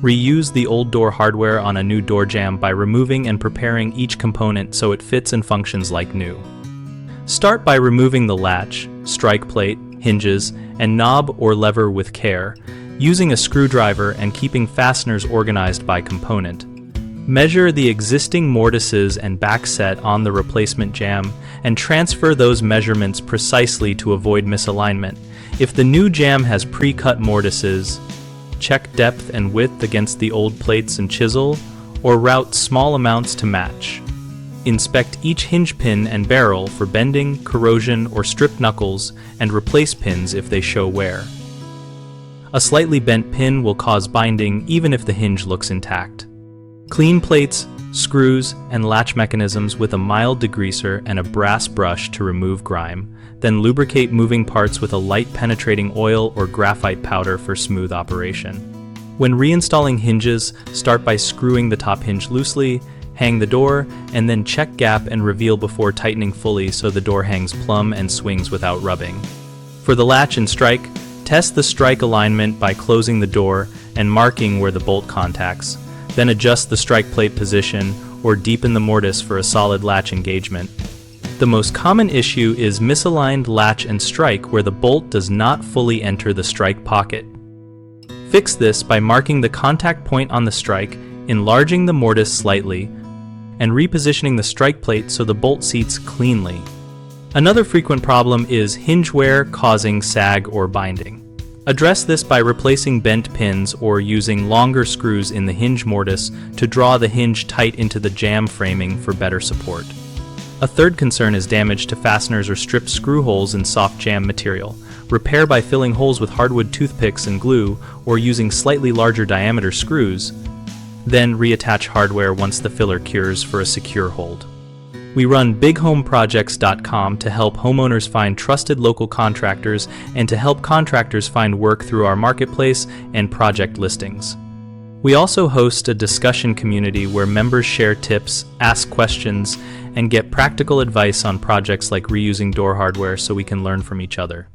Reuse the old door hardware on a new door jamb by removing and preparing each component so it fits and functions like new. Start by removing the latch, strike plate, hinges, and knob or lever with care, using a screwdriver and keeping fasteners organized by component. Measure the existing mortises and backset on the replacement jamb and transfer those measurements precisely to avoid misalignment. If the new jamb has pre-cut mortises, check depth and width against the old plates and chisel, or route small amounts to match. Inspect each hinge pin and barrel for bending, corrosion, or stripped knuckles, and replace pins if they show wear. A slightly bent pin will cause binding even if the hinge looks intact. Clean plates, screws, and latch mechanisms with a mild degreaser and a brass brush to remove grime, then lubricate moving parts with a light penetrating oil or graphite powder for smooth operation. When reinstalling hinges, start by screwing the top hinge loosely, hang the door, and then check gap and reveal before tightening fully so the door hangs plumb and swings without rubbing. For the latch and strike, test the strike alignment by closing the door and marking where the bolt contacts. Then adjust the strike plate position or deepen the mortise for a solid latch engagement. The most common issue is misaligned latch and strike where the bolt does not fully enter the strike pocket. Fix this by marking the contact point on the strike, enlarging the mortise slightly, and repositioning the strike plate so the bolt seats cleanly. Another frequent problem is hinge wear causing sag or binding. Address this by replacing bent pins or using longer screws in the hinge mortise to draw the hinge tight into the jamb framing for better support. A third concern is damage to fasteners or stripped screw holes in soft jamb material. Repair by filling holes with hardwood toothpicks and glue or using slightly larger diameter screws. Then reattach hardware once the filler cures for a secure hold. We run bighomeprojects.com to help homeowners find trusted local contractors and to help contractors find work through our marketplace and project listings. We also host a discussion community where members share tips, ask questions, and get practical advice on projects like reusing door hardware so we can learn from each other.